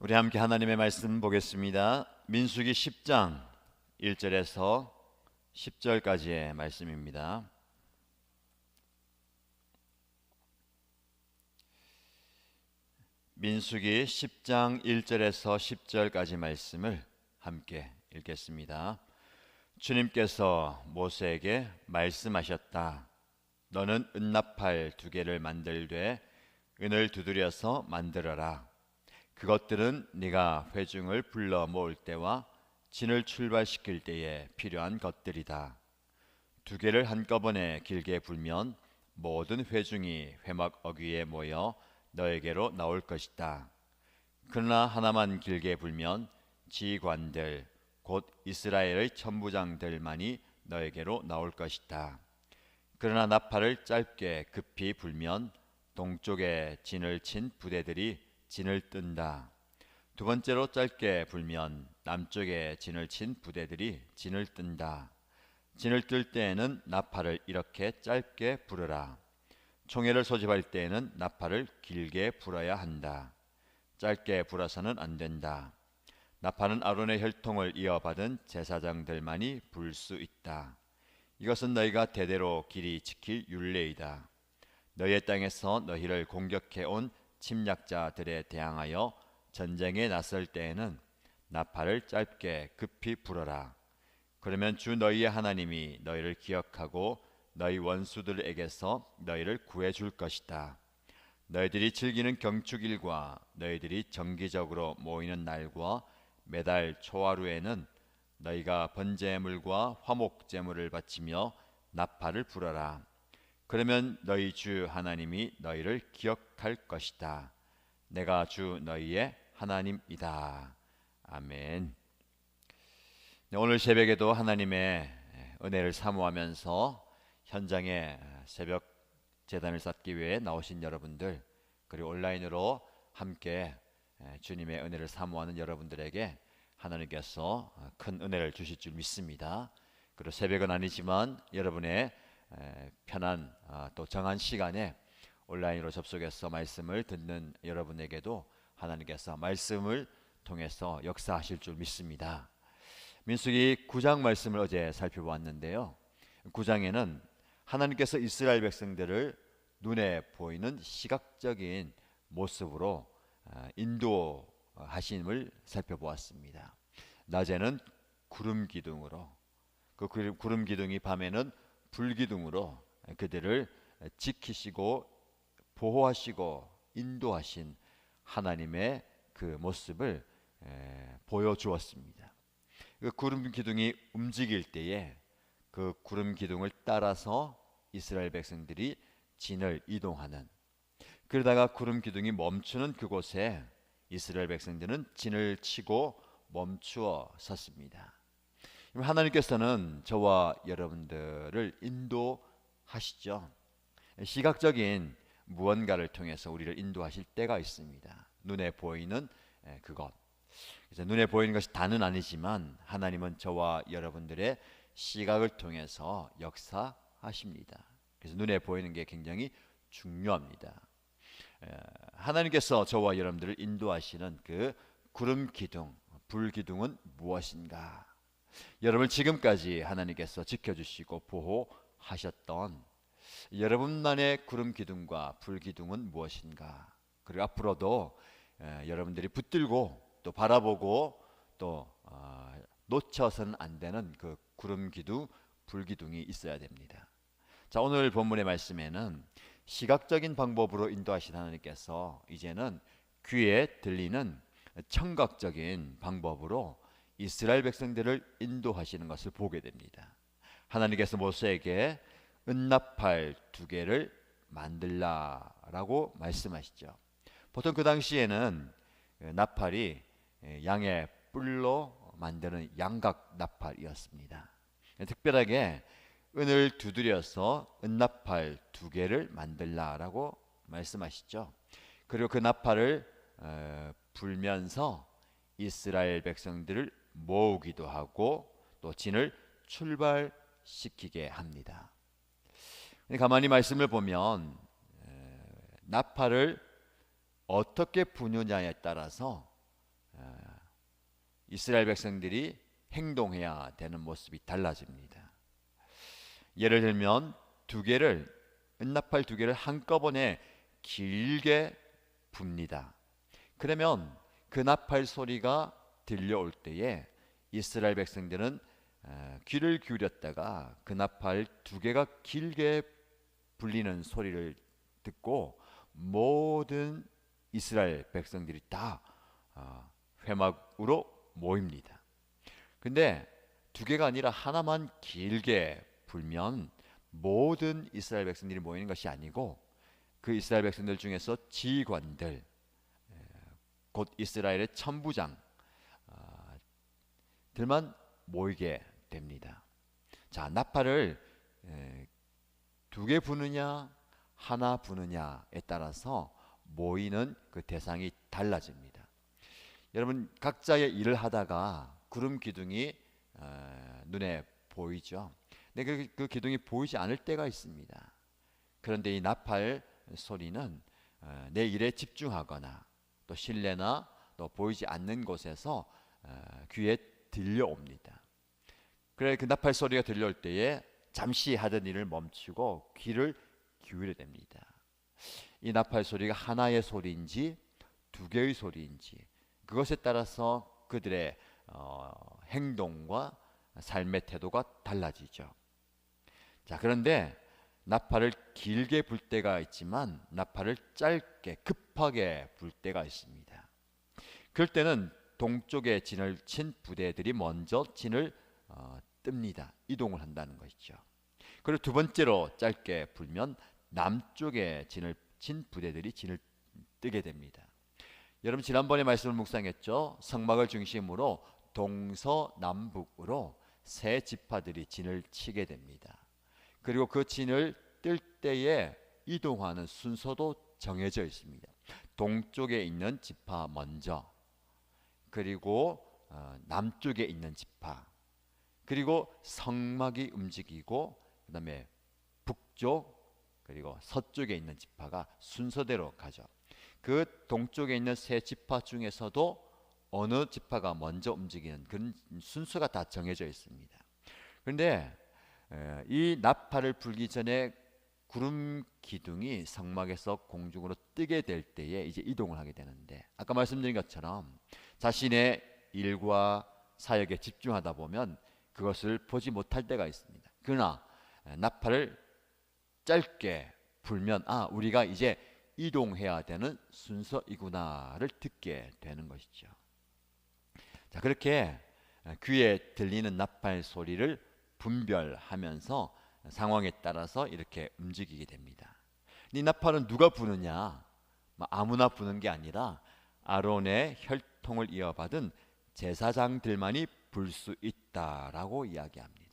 우리 함께 하나님의 말씀 보겠습니다. 민수기 10장 1절에서 10절까지의 말씀입니다. 민수기 10장 1절에서 10절까지 말씀을 함께 읽겠습니다. 주님께서 모세에게 말씀하셨다. 너는 은나팔 2개를 만들되 은을 두드려서 만들어라. 그것들은 네가 회중을 불러 모을 때와 진을 출발시킬 때에 필요한 것들이다. 2개를 한꺼번에 길게 불면 모든 회중이 회막 어귀에 모여 너에게로 나올 것이다. 그러나 하나만 길게 불면 지휘관들 곧 이스라엘의 천부장들만이 너에게로 나올 것이다. 그러나 나팔을 짧게 급히 불면 동쪽에 진을 친 부대들이 진을 뜬다. 2번째로 짧게 불면 남쪽에 진을 친 부대들이 진을 뜬다. 진을 뜰 때에는 나팔을 이렇게 짧게 불어라. 총애를 소집할 때에는 나팔을 길게 불어야 한다. 짧게 불어서는 안 된다. 나팔은 아론의 혈통을 이어받은 제사장들만이 불 수 있다. 이것은 너희가 대대로 길이 지킬 율례이다. 너희의 땅에서 너희를 공격해온 침략자들에 대항하여 전쟁에 나설 때에는 나팔을 짧게 급히 불어라. 그러면 주 너희의 하나님이 너희를 기억하고 너희 원수들에게서 너희를 구해줄 것이다. 너희들이 즐기는 경축일과 너희들이 정기적으로 모이는 날과 매달 초하루에는 너희가 번제물과 화목제물을 바치며 나팔을 불어라. 그러면 너희 주 하나님이 너희를 기억할 것이다. 내가 주 너희의 하나님이다. 아멘. 오늘 새벽에도 하나님의 은혜를 사모하면서 현장에 새벽 제단을 쌓기 위해 나오신 여러분들, 그리고 온라인으로 함께 주님의 은혜를 사모하는 여러분들에게 하나님께서 큰 은혜를 주실 줄 믿습니다. 그리고 새벽은 아니지만 여러분의 편한 또 정한 시간에 온라인으로 접속해서 말씀을 듣는 여러분에게도 하나님께서 말씀을 통해서 역사하실 줄 믿습니다. 민수기 9장 말씀을 어제 살펴보았는데요. 9장에는 하나님께서 이스라엘 백성들을 눈에 보이는 시각적인 모습으로 인도하심을 살펴보았습니다. 낮에는 구름 기둥으로, 그 구름 기둥이 밤에는 불기둥으로 그들을 지키시고 보호하시고 인도하신 하나님의 그 모습을 보여주었습니다. 그 구름 기둥이 움직일 때에 그 구름 기둥을 따라서 이스라엘 백성들이 진을 이동하는, 그러다가 구름 기둥이 멈추는 그곳에 이스라엘 백성들은 진을 치고 멈추어 섰습니다. 하나님께서는 저와 여러분들을 인도하시죠. 시각적인 무언가를 통해서 우리를 인도하실 때가 있습니다. 눈에 보이는 그것. 그래서 눈에 보이는 것이 다는 아니지만 하나님은 저와 여러분들의 시각을 통해서 역사하십니다. 그래서 눈에 보이는 게 굉장히 중요합니다. 하나님께서 저와 여러분들을 인도하시는 그 구름 기둥, 불 기둥은 무엇인가? 여러분 지금까지 하나님께서 지켜주시고 보호하셨던 여러분만의 구름 기둥과 불 기둥은 무엇인가? 그리고 앞으로도 여러분들이 붙들고 또 바라보고 또 놓쳐서는 안 되는 그 구름 기둥, 불 기둥이 있어야 됩니다. 자, 오늘 본문의 말씀에는 시각적인 방법으로 인도하신 하나님께서 이제는 귀에 들리는 청각적인 방법으로 이스라엘 백성들을 인도하시는 것을 보게 됩니다. 하나님께서 모세에게 은나팔 2개를 만들라라고 말씀하시죠. 보통 그 당시에는 나팔이 양의 뿔로 만드는 양각 나팔이었습니다. 특별하게 은을 두드려서 은나팔 2개를 만들라라고 말씀하시죠. 그리고 그 나팔을 불면서 이스라엘 백성들을 모으기도 하고 또 진을 출발시키게 합니다. 가만히 말씀을 보면 나팔을 어떻게 부느냐에 따라서 이스라엘 백성들이 행동해야 되는 모습이 달라집니다. 예를 들면 은나팔 두 개를 한꺼번에 길게 붑니다. 그러면 그 나팔 소리가 들려올 때에 이스라엘 백성들은 귀를 기울였다가 그 나팔 두 개가 길게 불리는 소리를 듣고 모든 이스라엘 백성들이 다 회막으로 모입니다. 근데 두 개가 아니라 하나만 길게 불면 모든 이스라엘 백성들이 모이는 것이 아니고 그 이스라엘 백성들 중에서 지휘관들, 곧 이스라엘의 천부장 들만 모이게 됩니다. 자, 나팔을 두 개 부느냐 하나 부느냐에 따라서 모이는 그 대상이 달라집니다. 여러분, 각자의 일을 하다가 구름 기둥이 눈에 보이죠. 근데 그 기둥이 보이지 않을 때가 있습니다. 그런데 이 나팔 소리는 내 일에 집중하거나 또 실내나 또 보이지 않는 곳에서 귀에 들려옵니다. 그래, 그 나팔 소리가 들려올 때에 잠시 하던 일을 멈추고 귀를 기울여야 됩니다. 이 나팔 소리가 하나의 소리인지 두 개의 소리인지 그것에 따라서 그들의 행동과 삶의 태도가 달라지죠. 자, 그런데 나팔을 길게 불 때가 있지만 나팔을 짧게 급하게 불 때가 있습니다. 그럴 때는 동쪽에 진을 친 부대들이 먼저 진을 뜹니다. 이동을 한다는 것이죠. 그리고 두 번째로 짧게 불면 남쪽에 진을 친 부대들이 진을 뜨게 됩니다. 여러분, 지난번에 말씀을 묵상했죠. 성막을 중심으로 동서남북으로 세 지파들이 진을 치게 됩니다. 그리고 그 진을 뜰 때에 이동하는 순서도 정해져 있습니다. 동쪽에 있는 지파 먼저, 그리고 남쪽에 있는 지파, 그리고 성막이 움직이고 그 다음에 북쪽 그리고 서쪽에 있는 지파가 순서대로 가죠. 그 동쪽에 있는 세 지파 중에서도 어느 지파가 먼저 움직이는 그런 순서가 다 정해져 있습니다. 그런데 이 나팔을 불기 전에 구름 기둥이 성막에서 공중으로 뜨게 될 때에 이제 이동을 하게 되는데, 아까 말씀드린 것처럼 자신의 일과 사역에 집중하다 보면 그것을 보지 못할 때가 있습니다. 그러나 나팔을 짧게 불면 우리가 이제 이동해야 되는 순서이구나를 듣게 되는 것이죠. 자, 그렇게 귀에 들리는 나팔 소리를 분별하면서 상황에 따라서 이렇게 움직이게 됩니다. 이 나팔은 누가 부느냐? 아무나 부는 게 아니라 아론의 혈통을 이어받은 제사장들만이 불 수 있다라고 이야기합니다.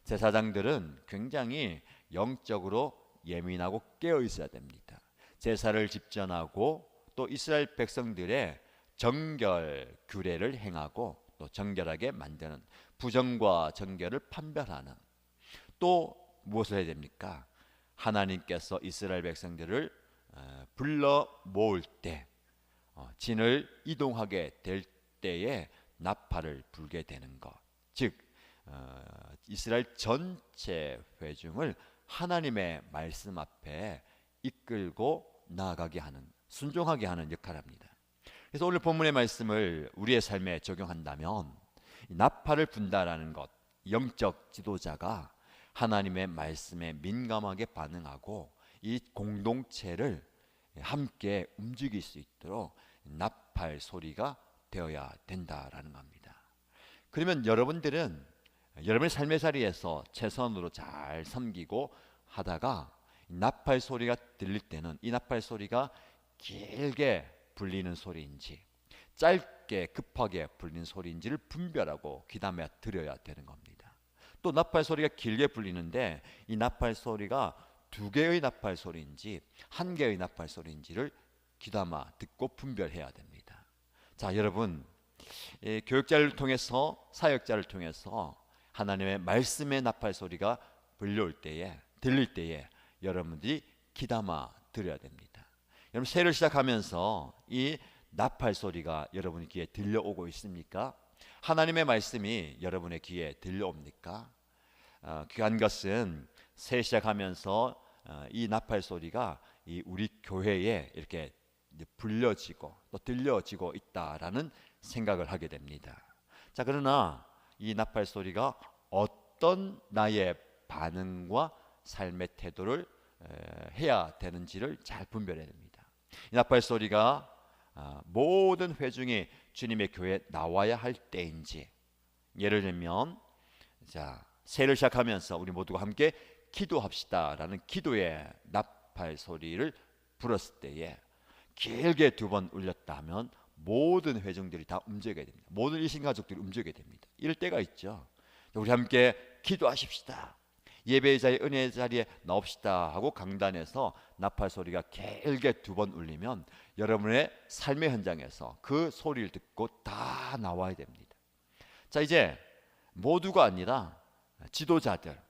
제사장들은 굉장히 영적으로 예민하고 깨어 있어야 됩니다. 제사를 집전하고 또 이스라엘 백성들의 정결 규례를 행하고 또 정결하게 만드는, 부정과 정결을 판별하는, 또 무엇을 해야 됩니까? 하나님께서 이스라엘 백성들을 불러 모을 때 진을 이동하게 될 때에 나팔을 불게 되는 것, 즉 이스라엘 전체 회중을 하나님의 말씀 앞에 이끌고 나아가게 하는, 순종하게 하는 역할을 합니다. 그래서 오늘 본문의 말씀을 우리의 삶에 적용한다면 나팔을 분다라는 것, 영적 지도자가 하나님의 말씀에 민감하게 반응하고 이 공동체를 함께 움직일 수 있도록 나팔 소리가 되어야 된다라는 겁니다. 그러면 여러분들은 여러분의 삶의 자리에서 최선으로 잘 섬기고 하다가 나팔 소리가 들릴 때는 이 나팔 소리가 길게 불리는 소리인지 짧게 급하게 불리는 소리인지를 분별하고 귀담아 들어야 되는 겁니다. 또 나팔 소리가 길게 불리는데 이 나팔 소리가 두 개의 나팔 소리인지 한 개의 나팔 소리인지를 귀담아 듣고 분별해야 됩니다. 자, 여러분, 교육자를 통해서, 사역자를 통해서 하나님의 말씀의 나팔 소리가 들릴 때에 여러분들이 귀담아 들어야 됩니다. 여러분, 새해를 시작하면서 이 나팔 소리가 여러분 귀에 들려오고 있습니까? 하나님의 말씀이 여러분의 귀에 들려옵니까? 귀한 것은 새해 시작하면서 이 나팔 소리가 이 우리 교회에 이렇게 불려지고 또 들려지고 있다라는 생각을 하게 됩니다. 자, 그러나 이 나팔 소리가 어떤 나의 반응과 삶의 태도를 해야 되는지를 잘 분별해야 됩니다. 이 나팔 소리가 모든 회중이 주님의 교회에 나와야 할 때인지, 예를 들면 자, 새해를 시작하면서 우리 모두가 함께 기도합시다라는 기도의 나팔 소리를 불었을 때에 길게 2번 울렸다 하면 모든 회중들이 다 움직여야 됩니다. 모든 일신가족들이 움직여야 됩니다. 이럴 때가 있죠. 우리 함께 기도하십시다, 예배의 자리에, 은혜의 자리에 나옵시다 하고 강단에서 나팔 소리가 길게 2번 울리면 여러분의 삶의 현장에서 그 소리를 듣고 다 나와야 됩니다. 자, 이제 모두가 아니라 지도자들,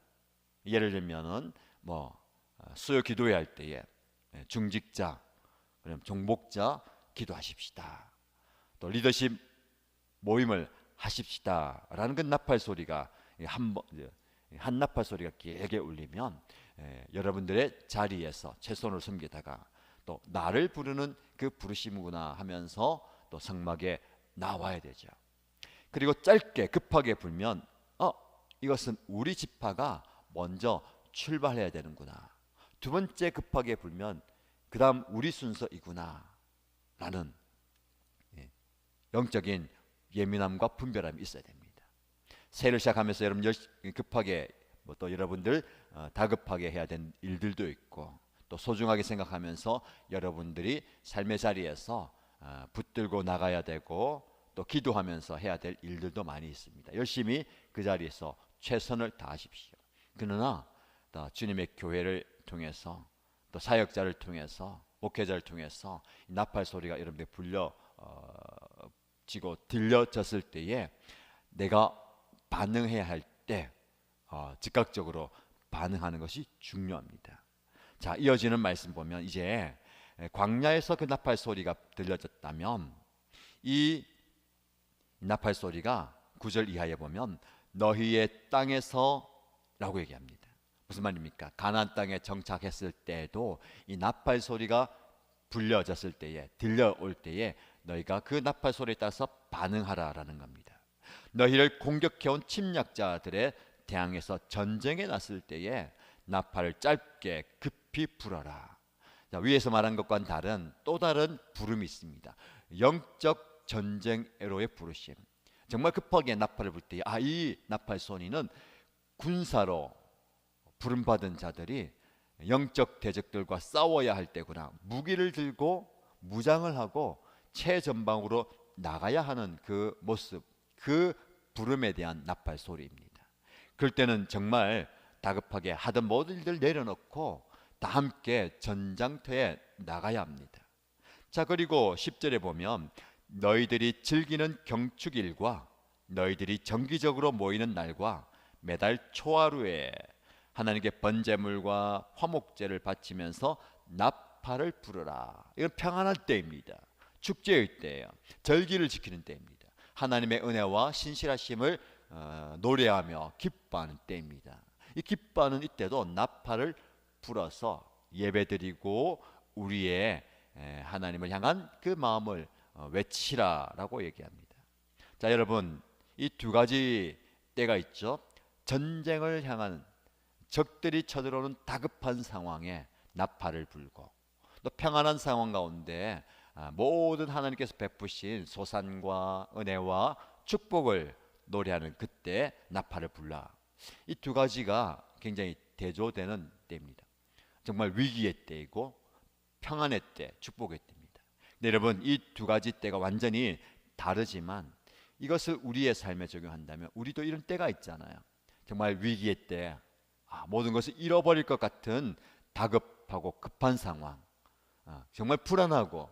예를 들면은 수요 기도회 할 때에 중직자, 그럼 종목자 기도하십시다, 또 리더십 모임을 하십시다라는 그 나팔 소리가 한 나팔 소리가 길게 울리면 여러분들의 자리에서 최선을 섬기다가 또 나를 부르는 그 부르심이구나 하면서 또 성막에 나와야 되죠. 그리고 짧게 급하게 불면 이것은 우리 지파가 먼저 출발해야 되는구나, 2번째 급하게 불면 그 다음 우리 순서이구나 라는 영적인 예민함과 분별함이 있어야 됩니다. 새해를 시작하면서 여러분 급하게 또 여러분들 다급하게 해야 되는 일들도 있고, 또 소중하게 생각하면서 여러분들이 삶의 자리에서 붙들고 나가야 되고 또 기도하면서 해야 될 일들도 많이 있습니다. 열심히 그 자리에서 최선을 다하십시오. 그러나 주님의 교회를 통해서 또 사역자를 통해서 목회자를 통해서 나팔 소리가 여러분들 불려지고 들려졌을 때에 내가 반응해야 할 때 즉각적으로 반응하는 것이 중요합니다. 자, 이어지는 말씀 보면 이제 광야에서 그 나팔 소리가 들려졌다면 이 나팔 소리가 9절 이하에 보면 너희의 땅에서 라고 얘기합니다. 무슨 말입니까? 가나안 땅에 정착했을 때에도 이 나팔 소리가 불려졌을 때에, 들려올 때에 너희가 그 나팔 소리에 따라서 반응하라라는 겁니다. 너희를 공격해온 침략자들의 대항에서 전쟁에 났을 때에 나팔을 짧게 급히 불어라. 자, 위에서 말한 것과는 다른 또 다른 부름이 있습니다. 영적 전쟁애로의 부르심. 정말 급하게 나팔을 불 때 이 나팔 소리는 군사로 부름받은 자들이 영적 대적들과 싸워야 할 때구나, 무기를 들고 무장을 하고 최전방으로 나가야 하는 그 모습, 그 부름에 대한 나팔 소리입니다. 그럴 때는 정말 다급하게 하던 모든 일들 내려놓고 다 함께 전장터에 나가야 합니다. 자, 그리고 10절에 보면 너희들이 즐기는 경축일과 너희들이 정기적으로 모이는 날과 매달 초하루에 하나님께 번제물과 화목제를 바치면서 나팔을 부르라. 이건 평안할 때입니다. 축제의 때예요. 절기를 지키는 때입니다. 하나님의 은혜와 신실하심을 노래하며 기뻐하는 때입니다. 이 기뻐하는 이때도 나팔을 불어서 예배드리고 우리의 하나님을 향한 그 마음을 외치라라고 얘기합니다. 자, 여러분, 이 2가지 때가 있죠. 전쟁을 향한, 적들이 쳐들어오는 다급한 상황에 나팔을 불고, 또 평안한 상황 가운데 모든 하나님께서 베푸신 소산과 은혜와 축복을 노래하는 그때 나팔을 불라. 이 2가지가 굉장히 대조되는 때입니다. 정말 위기의 때이고 평안의 때, 축복의 때입니다. 근데 여러분, 이 2가지 때가 완전히 다르지만 이것을 우리의 삶에 적용한다면 우리도 이런 때가 있잖아요. 정말 위기의 때, 모든 것을 잃어버릴 것 같은 다급하고 급한 상황, 정말 불안하고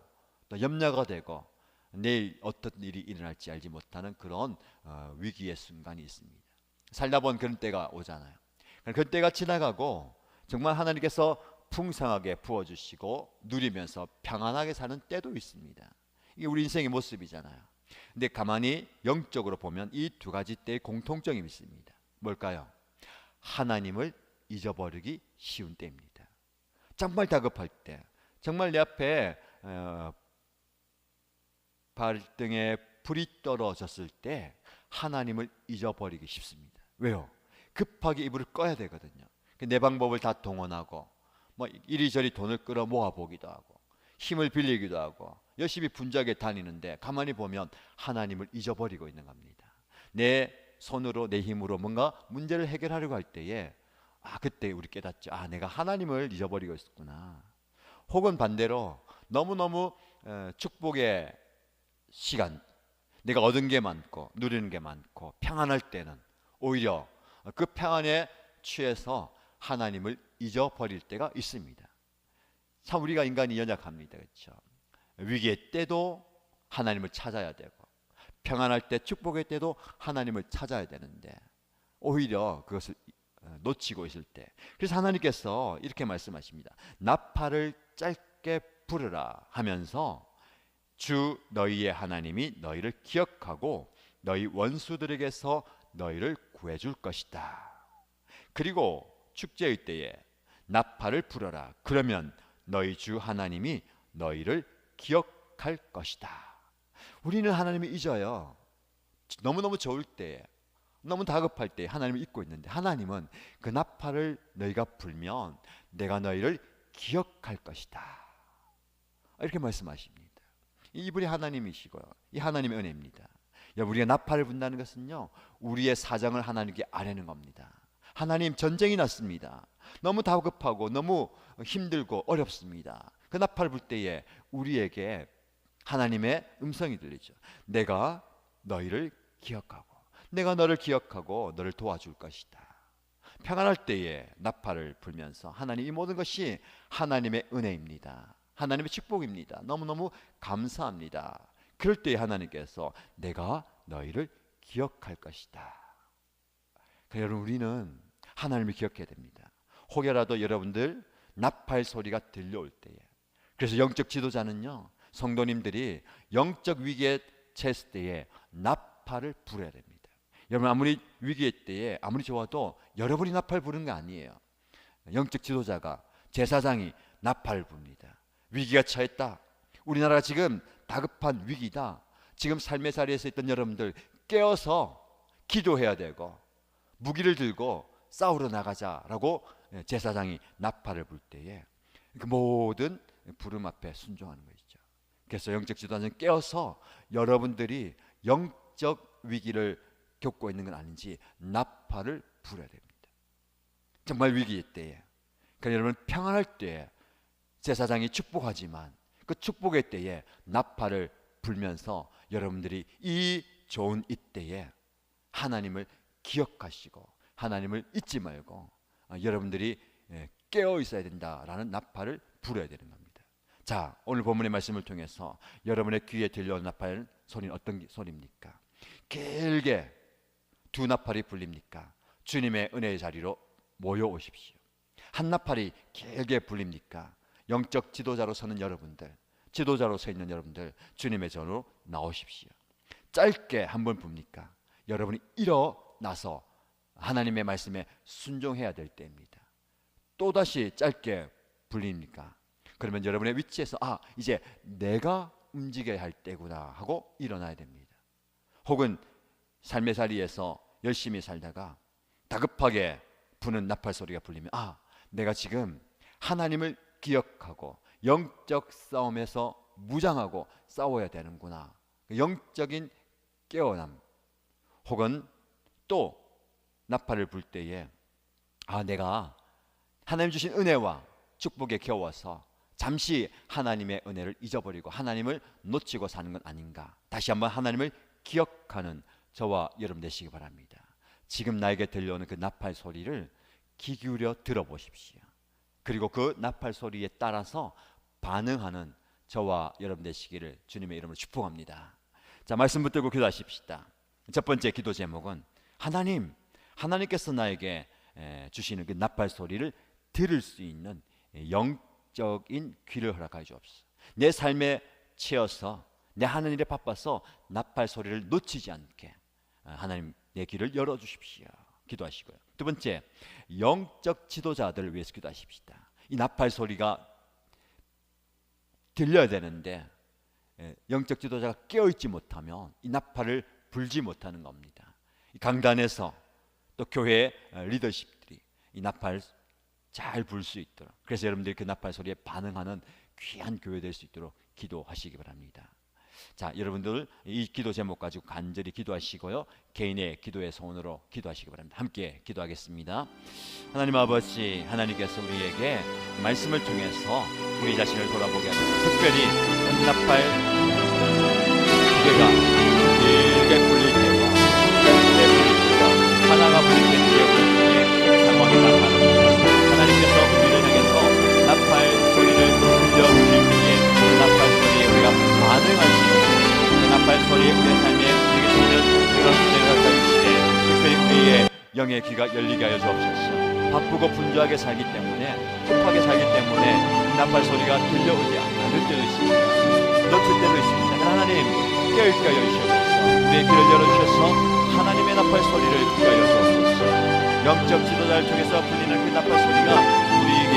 또 염려가 되고 내일 어떤 일이 일어날지 알지 못하는 그런 위기의 순간이 있습니다. 살다 보면 그런 때가 오잖아요. 그 때가 지나가고 정말 하나님께서 풍성하게 부어주시고 누리면서 평안하게 사는 때도 있습니다. 이게 우리 인생의 모습이잖아요. 근데 가만히 영적으로 보면 이 두 가지 때의 공통점이 있습니다. 뭘까요? 하나님을 잊어버리기 쉬운 때입니다. 정말 다급할 때, 정말 내 앞에 발등에 불이 떨어졌을 때 하나님을 잊어버리기 쉽습니다. 왜요? 급하게 이불을 꺼야 되거든요. 내 방법을 다 동원하고 뭐 이리저리 돈을 끌어 모아보기도 하고 힘을 빌리기도 하고 열심히 분주하게 다니는데 가만히 보면 하나님을 잊어버리고 있는 겁니다. 내 손으로 내 힘으로 뭔가 문제를 해결하려고 할 때에 그때 우리 깨닫죠. 내가 하나님을 잊어버리고 있었구나. 혹은 반대로 너무너무 축복의 시간, 내가 얻은 게 많고 누리는 게 많고 평안할 때는 오히려 그 평안에 취해서 하나님을 잊어버릴 때가 있습니다. 참 우리가 인간이 연약합니다. 그렇죠? 위기의 때도 하나님을 찾아야 되고 평안할 때 축복의 때도 하나님을 찾아야 되는데 오히려 그것을 놓치고 있을 때, 그래서 하나님께서 이렇게 말씀하십니다. 나팔을 짧게 부르라 하면서 주 너희의 하나님이 너희를 기억하고 너희 원수들에게서 너희를 구해줄 것이다. 그리고 축제의 때에 나팔을 불어라. 그러면 너희 주 하나님이 너희를 기억할 것이다. 우리는 하나님을 잊어요. 너무너무 좋을 때에, 너무 다급할 때 하나님을 잊고 있는데 하나님은 그 나팔을 너희가 불면 내가 너희를 기억할 것이다. 이렇게 말씀하십니다. 이분이 하나님이시고요. 이 하나님의 은혜입니다. 우리가 나팔을 분다는 것은요, 우리의 사정을 하나님께 아뢰는 겁니다. 하나님, 전쟁이 났습니다. 너무 다급하고 너무 힘들고 어렵습니다. 그 나팔을 불 때에 우리에게 하나님의 음성이 들리죠. 내가 너희를 기억하고 내가 너를 기억하고 너를 도와줄 것이다. 평안할 때에 나팔을 불면서 하나님, 이 모든 것이 하나님의 은혜입니다. 하나님의 축복입니다. 너무너무 감사합니다. 그럴 때에 하나님께서 내가 너희를 기억할 것이다. 여러분, 우리는 하나님을 기억해야 됩니다. 혹여라도 여러분들 나팔 소리가 들려올 때에, 그래서 영적 지도자는요, 성도님들이 영적 위기에 처했을 때에 나팔을 불어야 됩니다. 여러분, 아무리 위기의 때에 아무리 좋아도 여러분이 나팔 부르는 게 아니에요. 영적 지도자가, 제사장이 나팔을 붑니다. 위기가 처했다. 우리나라가 지금 다급한 위기다. 지금 삶의 자리에서 있던 여러분들 깨어서 기도해야 되고 무기를 들고 싸우러 나가자라고 제사장이 나팔을 불 때에 그 모든 부름 앞에 순종하는 것이죠. 그래서 영적 지도자는 깨어서 여러분들이 영적 위기를 겪고 있는 건 아닌지 나팔을 불어야 됩니다. 정말 위기의 때에, 그러니까 여러분 평안할 때에 제사장이 축복하지만 그 축복의 때에 나팔을 불면서 여러분들이 이 좋은 이때에 하나님을 기억하시고 하나님을 잊지 말고 여러분들이 깨어 있어야 된다라는 나팔을 불어야 되는 겁니다. 자, 오늘 본문의 말씀을 통해서 여러분의 귀에 들려온 나팔 소리는 어떤 소리입니까? 길게 두 나팔이 불립니까? 주님의 은혜의 자리로 모여오십시오. 한 나팔이 길게 불립니까? 영적 지도자로 서는 여러분들, 지도자로 서 있는 여러분들, 주님의 전으로 나오십시오. 짧게 한 번 붑니까? 여러분이 일어나서 하나님의 말씀에 순종해야 될 때입니다. 또다시 짧게 불립니까? 그러면 여러분의 위치에서 이제 내가 움직여야 할 때구나 하고 일어나야 됩니다. 혹은 삶의 자리에서 열심히 살다가 다급하게 부는 나팔 소리가 불리면 내가 지금 하나님을 기억하고 영적 싸움에서 무장하고 싸워야 되는구나. 영적인 깨어남. 혹은 또 나팔을 불 때에 내가 하나님 주신 은혜와 축복에 겨워서 잠시 하나님의 은혜를 잊어버리고 하나님을 놓치고 사는 건 아닌가. 다시 한번 하나님을 기억하는 저와 여러분 되시기 바랍니다. 지금 나에게 들려오는 그 나팔 소리를 귀 기울여 들어보십시오. 그리고 그 나팔 소리에 따라서 반응하는 저와 여러분 되시기를 주님의 이름으로 축복합니다. 자, 말씀 붙들고 기도하십시다. 첫 번째 기도 제목은 하나님께서 나에게 주시는 그 나팔 소리를 들을 수 있는 영적인 귀를 허락하여 주옵소서. 내 삶에 치여서 내 하는 일에 바빠서 나팔 소리를 놓치지 않게 하나님 내 귀를 열어주십시오. 기도하시고요. 두 번째, 영적 지도자들을 위해서 기도하십시다. 이 나팔 소리가 들려야 되는데 영적 지도자가 깨어있지 못하면 이 나팔을 불지 못하는 겁니다. 강단에서 또 교회 리더십들이 이 나팔 잘 불 수 있도록, 그래서 여러분들이 그 나팔 소리에 반응하는 귀한 교회 될 수 있도록 기도하시기 바랍니다. 자, 여러분들 이 기도 제목 가지고 간절히 기도하시고요, 개인의 기도의 소원으로 기도하시기 바랍니다. 함께 기도하겠습니다. 하나님 아버지, 하나님께서 우리에게 말씀을 통해서 우리 자신을 돌아보게 하시고, 특별히 나팔 기계가 길게 굴릴 때와 짧게 굴릴 때와 하나가 굴릴 때 우리의 상황이 나타납니다. 하나님께서 우리를 향해서 나팔 소리를 들려주실 때에 그 나팔 소리에 우리가 반응하시고, 그 나팔 소리에 우리의 삶에 우리에게 주시는 그런 은혜를 주시되, 특별히 우리의 영의 귀가 열리게 하여 주옵소서. 바쁘고 분주하게 살기 때문에, 급하게 살기 때문에 나팔 소리가 들려오지 않을 때도 있습니다. 놓칠 때도 있습니다. 하나님 깨어있게 하여 주시옵소서. 우리의 귀를 열어주셔서 하나님의 나팔 소리를 듣게 하여 주옵소서. 영적 지도자를 통해서 불리는 그 나팔 소리가 우리에게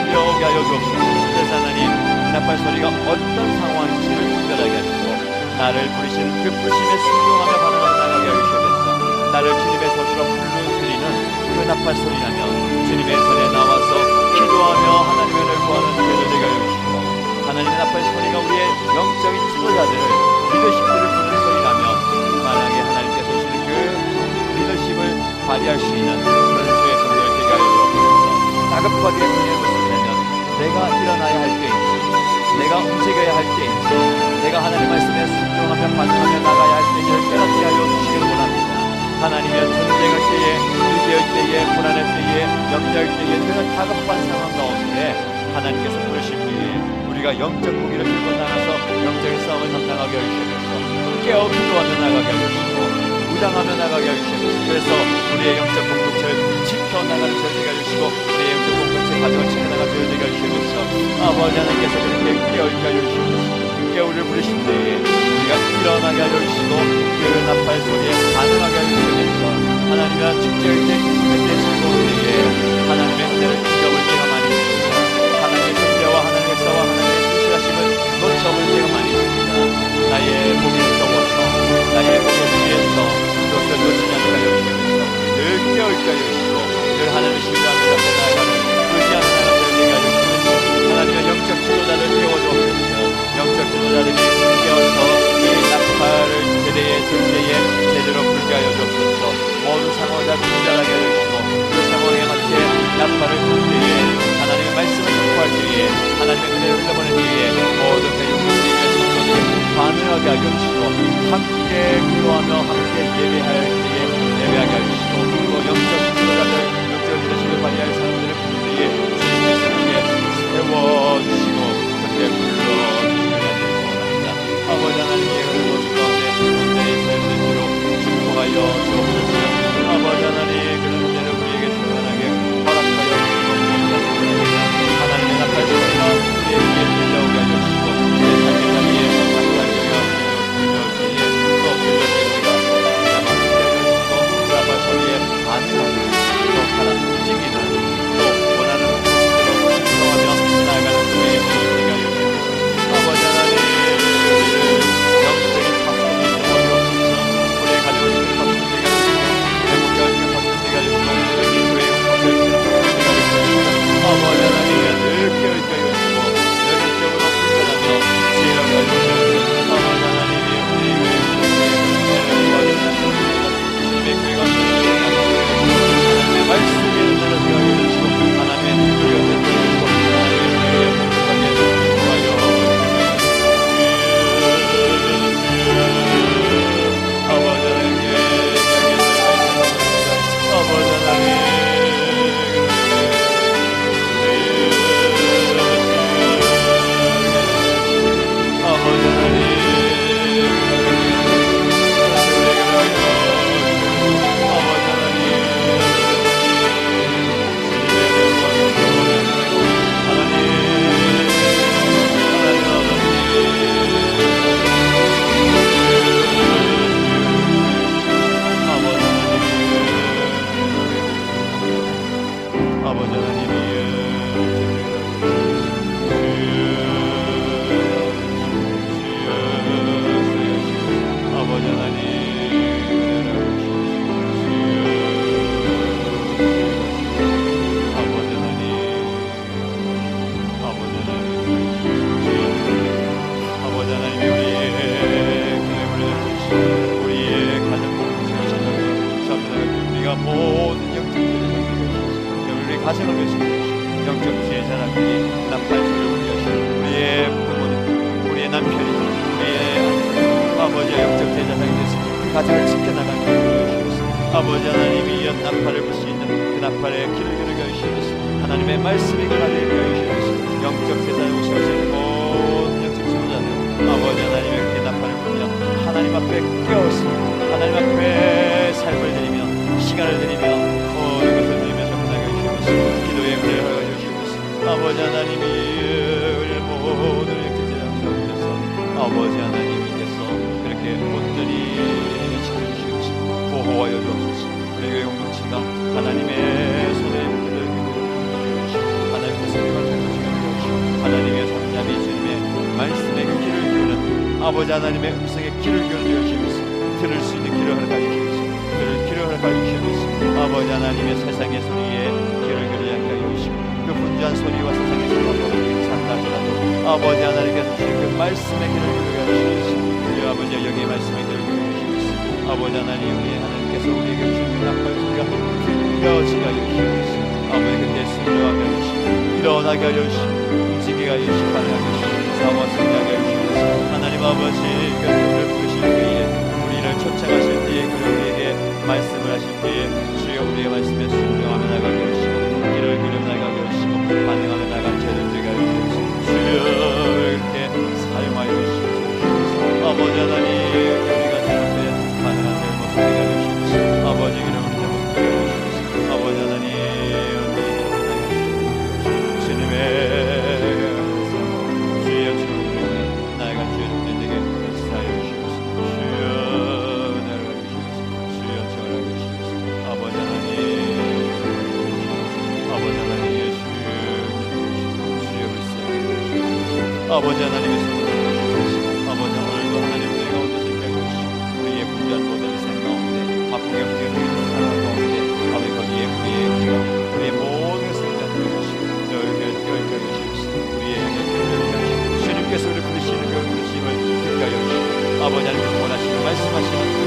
들려오게 하여 주옵소서. 그래서 하나님, 나팔 소리가 어떤 상황인지를 특별하게 하시고, 나를 부르시는 그 부르심에 순종하며 반응하며 나가게 하여 주옵소서. 나를 주님의 손으로 불러드리는 그 나팔 소리라면 주님의 손에 나와서 기도하며 하나님의 은혜를 구하는 죄를 되게 하여 주시고, 하나님의 나팔 소리가 우리의 영적인 지도자들을, 리더십들을 부르는 소리라면 만약에 하나님께서 주시는 그 리더십을 발휘할 수 있는 그런 주의 성도를 되게 하여 주옵소서. 다급하게 불리는 것을 보면 내가 일어나야 할 때인지, 내가 움직여야 할 때인지, 내가 하나님의 말씀에 순종하며 반응하며 나가야 할 때인지를 깨닫게 하여 주시기를 원합니다. 하나님의 전쟁할 때에, 위기할 때에, 불안할 때에, 염려할 때에, 그런 다급한 상황 가운데 하나님께서 부르실 때에 우리가 영적 무기를 들고 나가서 영적인 싸움을 감당하게 해주시옵소서. 깨어 기도하며 나가게 해주시고, 무장하며 나가게 해주시옵소서. 그래서 우리의 영적 공동체를 지켜나가는 저희가 해주시고, 우리의 영적 공동체 가정을 지켜나가는 저희가 해주시옵소서. 아버지 하나님께서 그렇게 깨어있게 해주시옵소서. 깨우를 부르신 때에 우리가 일어나게 하여 주시고, 그 나팔 소리에 반응하게 하여 주시옵소서. 하나님이란 축제할 때, 기쁠 때, 즐거울 때에 하나님의 은혜를 잊어볼 때가 많이 있습니다. 하나님의 존재와 하나님의 역사와 하나님의 신실하심을 놓쳐볼 때가 많이 있습니다. 나의 복에 떠워서, 나의 복에 취해서 그것을 놓치지 않게 하여 주시옵소서. 늘 깨어있게 하여 주시고, 늘 하나님을 신뢰하며 나아가는 의지하며 나아가는 되게 하여 주시옵소서. 하나님의 영적 지도자를 깨워주옵소서. 영적 지도자들이 깨어서 이 나팔을 제대의 전제에 제대로 불게 하여 주옵소서. 모든 상황을 다 분별하게 하여 주시고, 그 상황에 맞게 나팔을 불 때에 하나님의 말씀을 선포할 때에, 하나님의 은혜를 흘려보낼 때에 모든 영적인 성도들이 반응하게 하여 주시고, 함께 기도하며 함께 예배할 때에 예배하게 하여 주시고, 또 영적 지도자들, 영적 리더십을 발휘할 사람들을 부를 때에 주님께서 세워주시고 그때 불러주시면 되겠습니다. 아버지 하나님의 은혜를 모습 가운데 온전히 살수있도록 축복하여 주옵소서. 아버지 하나님, 그런 은혜를 우리에게 충만하게 허락하여 주옵소서. 하나님의 나팔 소리가 우리의 귀에 들려오게 하여 주시고, 내 삶의 자리에 나팔 소리가 들려올 때에 또 들려올 때 우리가 나팔을 들려주시고, 그 나팔 소리에 반응하고 또 살아 움직이는, 또 원하는 나아가는 주의 모습을 하여 주옵소서. 할렐루야. 모든 영적 제자 우리 가정을 위해서 영적 제자들이 나팔소리를 울려주시고 우리의 부모님, 우리의 남편이, 우리의 아버지의 영적 제자들이 되어서 그 가정을 지켜나가는 것 주시옵소서. 아버지 하나님이 연 나팔을 불 수 있는 그 나팔에 길을 기울여 주시옵소서. 하나님의 말씀이 가게 하여 주시옵소서. 영적 제자에 오셔서 모든 영적 지도자들 아버지 하나님의 그 나팔을 불며 하나님 앞에 깨었습니다. 하나님 앞에 삶을 드리며 시간을 드리며 이것을 드리며 접근하게 해주시옵소서. 기도에 은혜를 주시옵소서. 아버지 하나님이 우리 모든 영적 제자를 오셔서 아버지 하나님께서 그렇게 온전히 지켜주시옵소서. 보호하여 주옵소서. 우리 교회 공동체가 하나님의 손에 물들어 하나님의 성령을 통하시옵소서. 하나님의 손잡이 주님의 말씀에 그 귀를 기울이는 아버지 하나님의 음성에 귀를 기울여 주시옵소서. 들을 수 있는 귀를 허락하여 주시옵소서. 들을 귀를 허락하여 주시옵소서. 아버지 하나님의 세상의 소리에 귀를 기울이지 않게 하여 주시고 그 분주한 소리와 세상의 소리가 산다 하더라도 아버지 하나님께서 주신 그 말씀에 귀를 기울여 주시옵소서. 우리 아버지 여기의 말씀에 귀를 기울여 주시옵소서. 아버지 하나님 우리 하나님께서 우리에게 주신 그 나팔 소리가 들려지게 하여 주시옵소서. 아버지 그때 순종하게 하여 주시고 일어나게 하여 주시고 움직이게 하여 주시고 반응하게 하여 주시고 사와 승리하게 하여 주시옵소서. 하나님 아버지 우리를 부르실 때에 우리를 초청하실 때에 우리에게 말씀을 하실 때에 주여 우리의 말씀에 순종하며 나가게 하시고 길을 기울여 나가게 하시고 반응하며 나갈 죄를 되게 하여 주시옵소서. 주여 이렇게 사용하여 주시옵소서. 아버지 하나님 우리가 잘못해 반응한 잘못 되게 하여 주시옵소서. 아버지 이름 우리 잘못 되게 하여 주시옵소서. 아버지 하나님 주님의 주여 주님 나아간 주의 종들에게 역사하여 주시옵소서. 주여 나를 주시옵소서. 주여 저를 주시옵소서. 아버지 하나님 아버지 하나님 주여 불쌍히 주시옵소서. 아버지 하나님의 손을 주시옵소서. 아버지 오늘도 하나님 우리 가운데 생각해 주시고 우리의 분주한 모든 인생 가운데 바쁘게 움직이는 살아 가운데 아버지 거기에 우리의 기가 우리의 모든 것을 잡혀 주시고 여기까지 주시옵소서. 우리의 영에 기울여 주시고 주님께서 우리 부르시는 그 부르심을 듣게 하여 주시고 아버지 하나님께서 원하시는 말씀하시는